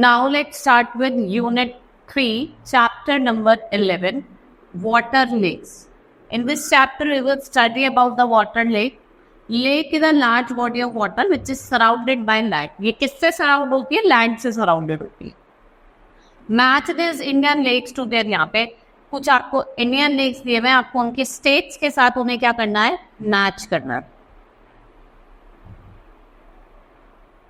Now let's start with Unit 3, Chapter number 11, Water Lakes. In this chapter, we will study about the water lake. Lake is a large body of water which is surrounded by land. ये किससे surround होती है? Land से surrounded होती है. Match these Indian lakes together. यहाँ पे कुछ आपको Indian lakes दिए हुए हैं, आपको उनके states के साथ उन्हें क्या करना है? Match करना है.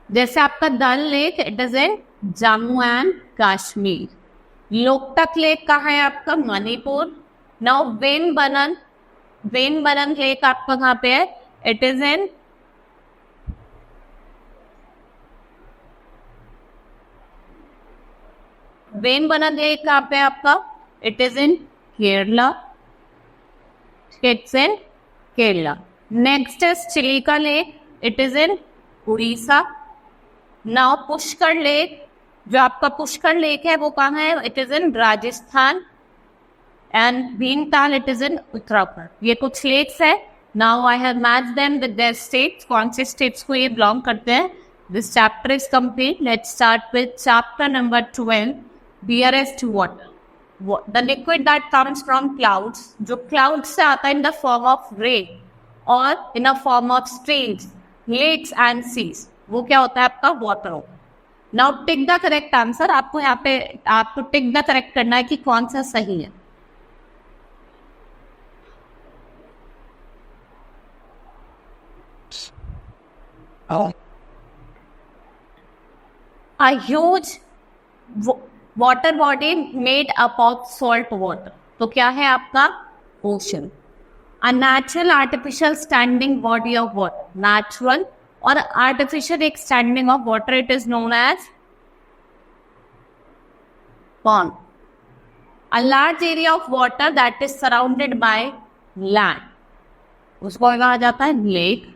जैसे आपका दल lake, it is in Jammu and Kashmir. Loktak lake कहाँ है आपका? मणिपुर. नाउ वेनबनन लेक आपका कहाँ पे है? इट इज इन वेनबनन लेक कहाँ पे है आपका? It is in Kerala. It's in Kerala. Next is Chilika lake, it is in Orissa. Now Pushkar lake, जो आपका पुष्कर लेक है वो कहाँ है? It is in Rajasthan. And Bhimtal, it is in Uttarakhand. ये कुछ लेक्स है. Now I have matched them with their states. कौन से स्टेट्स को ये बिलोंग करते हैं? This chapter is complete. Let's start with chapter number 12, dearest water. The liquid that comes from clouds, जो क्लाउड से आता है in the form of rain और in a form of streams, lakes and seas, वो क्या होता है आपका? वाटर होता है. Now tick the correct answer. आपको यहाँ पे आपको टिक द करेक्ट करना है कि कौन सा सही है. A huge water body made up of salt water. तो क्या है आपका? Ocean. A natural artificial standing body of water. Natural और artificial एक standing of water, it is known as pond. A large area of water that is surrounded by land, उसको कहा जाता है lake.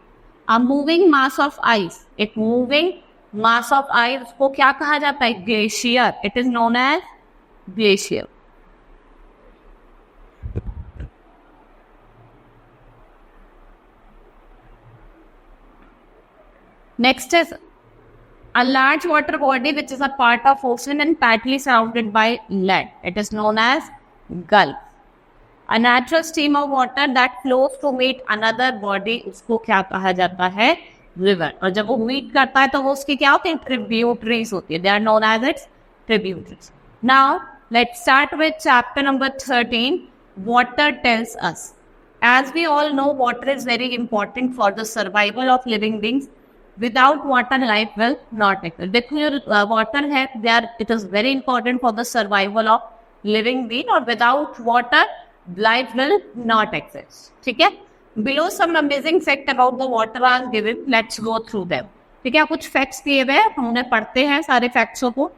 A moving mass of ice, एक moving mass of ice, उसको क्या कहा जाता है? glacier. It is known as glacier. Next is a large water body which is a part of ocean and partly surrounded by land. It is known as gulf. A natural stream of water that flows to meet another body, उसको क्या कहा जाता है? river. और जब वो meet करता है तो वो उसकी क्या होती है? tributaries होती है. They are known as its tributaries. Now let's start with chapter number 13. Water tells us. As we all know, water is very important for the survival of living beings. Without water, life will not exist. देखो जो water है, it is very important for the survival of living being, और without water, life will not exist. ठीक है? Below some amazing fact about the water are given. Let's go through them. ठीक है? कुछ facts दिए हुए हैं, हमने पढ़ते हैं सारे facts को.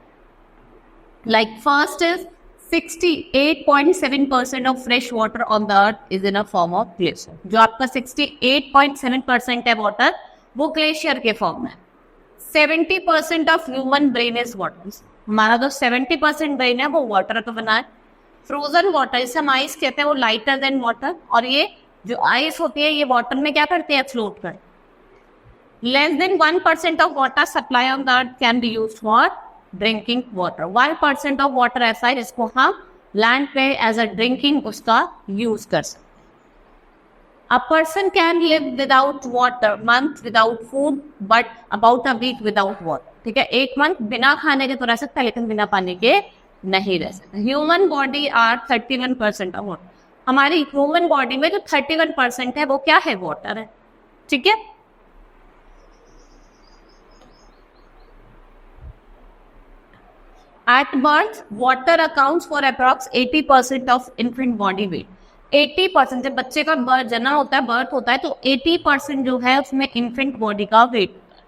Like first is 68.7% of fresh water on the earth is in a form of glacier. जो आपका 68.7% है water, वो ग्लेशियर के फॉर्म में. 70% of human brain is water. हमारा जो 70% ब्रेन है वो वाटर का बना है. फ्रोजन वाटर, इसे हम आइस कहते हैं, वो लाइटर देन वाटर. और ये जो आइस होती है ये वाटर में क्या करते हैं? फ्लोट कर. Less than 1% of water supply on the earth can be use for drinking water. 1% of water ऐसा है जिसको हम लैंड पे एज अ ड्रिंकिंग उसका यूज कर सकते. A person can live without water, month without food, but about a week without water. ठीक है? एक मंथ बिना खाने के तो रह सकता है, लेकिन बिना पानी के नहीं रह सकता. Human body are 31% of water. हमारी ह्यूमन बॉडी में जो 31% है वो क्या है? वाटर है. ठीक है? At birth, water accounts for approx 80% of infant body weight. 80%, जब बच्चे का जन्म होता है, बर्थ होता है, तो 80% जो है उसमें इन्फेंट बॉडी का वेट होता है.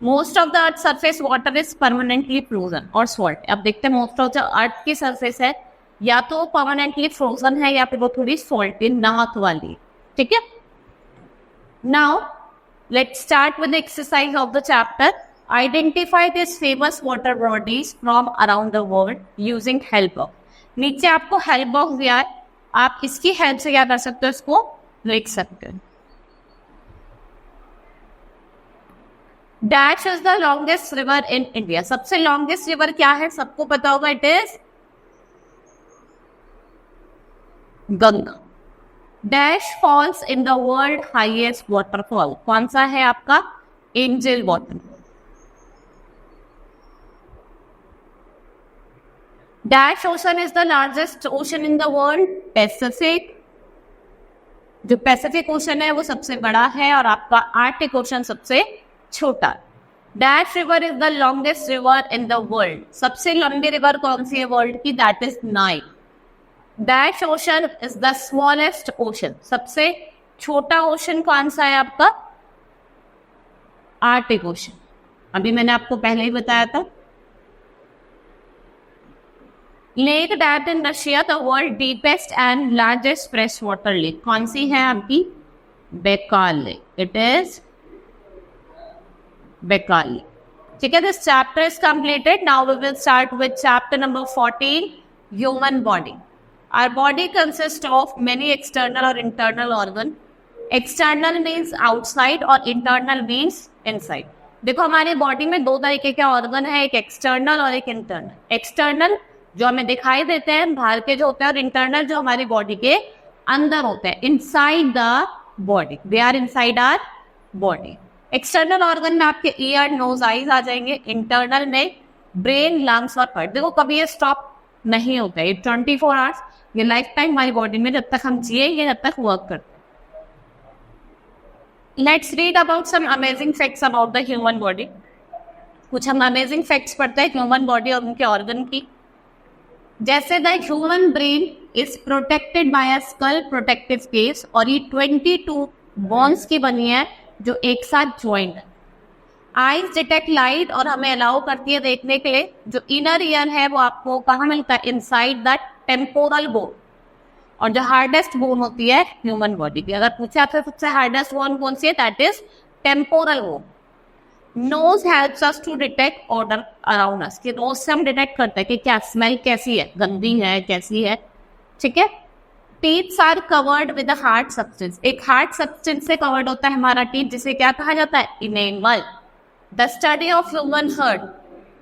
Most of the earth surface water is permanently frozen और सॉल्ट. अब देखते हैं मोस्ट ऑफ द अर्थ की सरफेस है या तो परमानेंटली फ्रोजन है या फिर वो थोड़ी सॉल्टी नमक वाली. ठीक है? Now let's start with exercise of the chapter. Identify this famous water bodies from around the world using help box. नीचे आपको हेल्प बॉक्स दिया है, आप इसकी हेल्प से क्या कर सकते हो? इसको लिख सकते हो. Dash is the longest river in India. सबसे लॉन्गेस्ट रिवर क्या है, सबको पता होगा, it is Ganga. Dash falls in the world highest waterfall. कौन सा है आपका? Angel waterfall. Dash ocean is the largest ocean in the world. Pacific. जो पैसिफिक ओशन है वो सबसे बड़ा है और आपका आर्टिक ओशन सबसे छोटा. Dash river is the longest river in the world. सबसे लंबी रिवर कौन सी है वर्ल्ड की? That is Nile. Dash ocean is the smallest ocean. सबसे छोटा ओशन कौन सा है आपका? Arctic ocean. अभी मैंने आपको पहले ही बताया था. Lake that in Russia the world deepest and largest fresh water lake. कौन सी है आपकी? Baikal lake. It is Baikal lake. ठीक है, this chapter is completed. Now we will start with chapter number 14, human body. Our body consists of many external or internal organ. External means outside और internal means inside. देखो हमारी body में दो तरीके के organ है, एक एक्सटर्नल और एक इंटरनल. एक्सटर्नल जो हमें दिखाई देते हैं बाहर के जो होते हैं, और इंटरनल जो हमारी बॉडी के अंदर होते हैं, inside the body. They are inside our body. External organ में आपके ईयर, नोज, आईज आ जाएंगे. इंटरनल में ब्रेन, लंग्स और हार्ट. देखो कभी ये स्टॉप नहीं होता है. 24 आवर्स ये लाइफ टाइम हमारी बॉडी में जब तक हम जिएंगे जब तक वर्क करते हैं. Let's read about some amazing facts about the human body. कुछ हम अमेजिंग फैक्ट्स पढ़ते हैं ह्यूमन बॉडी और उनके ऑर्गन की. जैसे the human brain is protected by a skull protective case. और ये 22 बोन्स की बनी है जो एक साथ ज्वाइंट है. आईज डिटेक्ट लाइट और हमें अलाउ करती है देखने के लिए. जो इनर ईयर है वो आपको कहाँ मिलता है? Inside the temporal bone. और जो हार्डेस्ट बोन होती है ह्यूमन बॉडी की, अगर पूछे आपसे सबसे हार्डेस्ट बोन कौन सी है, that is temporal bone. Nose helps us to detect odour around us. कि नोज से हम डिटेक्ट करते हैं कि क्या स्मेल कैसी है, गंदी है, कैसी है. ठीक है. Teeths are covered with a hard substance. एक हार्ड सब्सटेंस से कवर्ड होता है हमारा टीथ, जिसे क्या कहा जाता है? Enamel. The study of human heart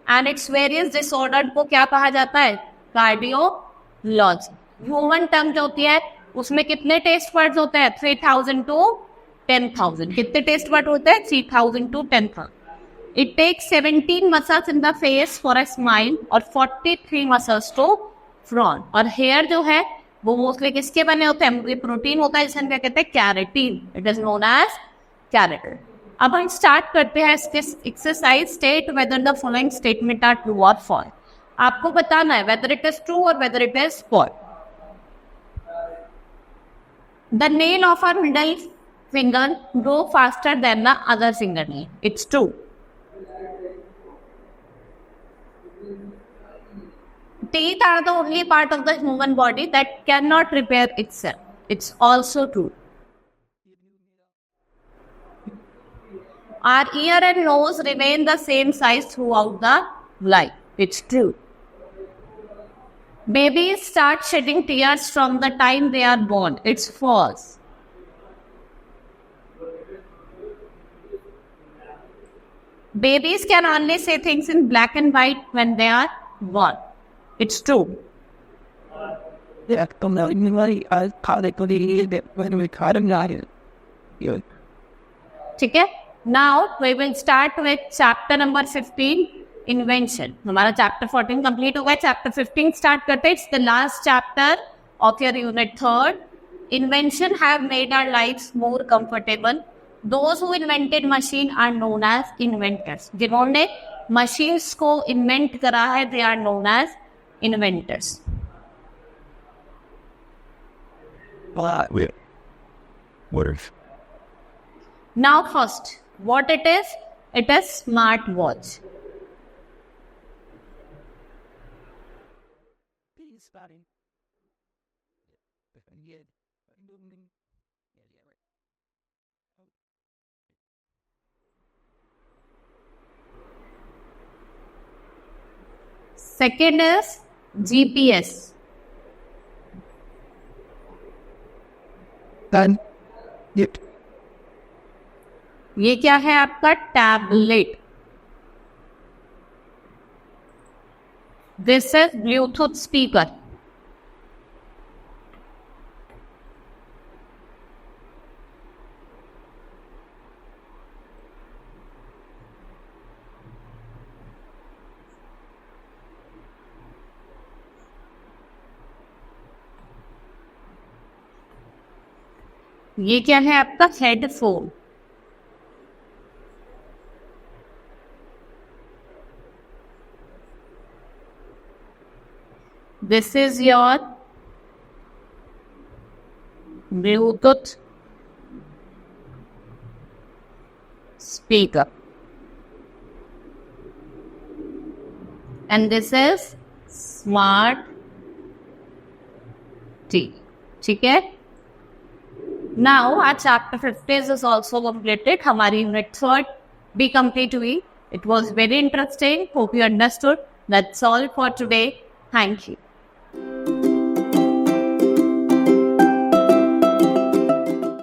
and its various disorder को क्या कहा जाता है? कार्डियोलॉजी. ह्यूमन टंग जो होती है उसमें कितने टेस्ट वर्ड्स होते हैं? 3000 to 10,000. कितने टेस्ट वर्ड होते हैं? 3000 to 10,000. It takes 17 muscles in the face for a smile और 43 मसल्स टू फ्रॉन. और हेयर जो है वो मोस्टली किसके बने होते हैं? ये प्रोटीन होता है जिसे हम क्या कहते हैं? Keratin. It is known as keratin. अब हम स्टार्ट करते हैं इसके exercise. State whether the following statement are true और फॉल्स. आपको बताना है वेदर इट इज ट्रू और whether it is false. The nail of our middle finger grow faster than the other finger nail. It's true. Teeth are the only part of the human body that cannot repair itself. It's also true. Our ear and nose remain the same size throughout the life. It's true. Babies start shedding tears from the time they are born. It's false. Babies can only say things in black and white when they are born. It's true. ठीक है. Now we will start with chapter number 15, invention. हमारा chapter 14 complete हो गया. chapter 15 start करते हैं. It's the last chapter of your unit 3rd. Invention have made our lives more comfortable. Those who invented machine are known as inventors. जिन्होंने machines को invent करा है, they are known as inventors. What if? Now first, what it is? It is smart watch. Second is GPS. Then, yep. ये क्या है आपका tablet. This is Bluetooth speaker. ये क्या है आपका headphone. This is your Bluetooth speaker and this is smart TV. ठीक है. Now our chapter 50 is also completed. हमारी unit 3 be complete हुई. It was very interesting. Hope you understood. That's all for today. Thank you.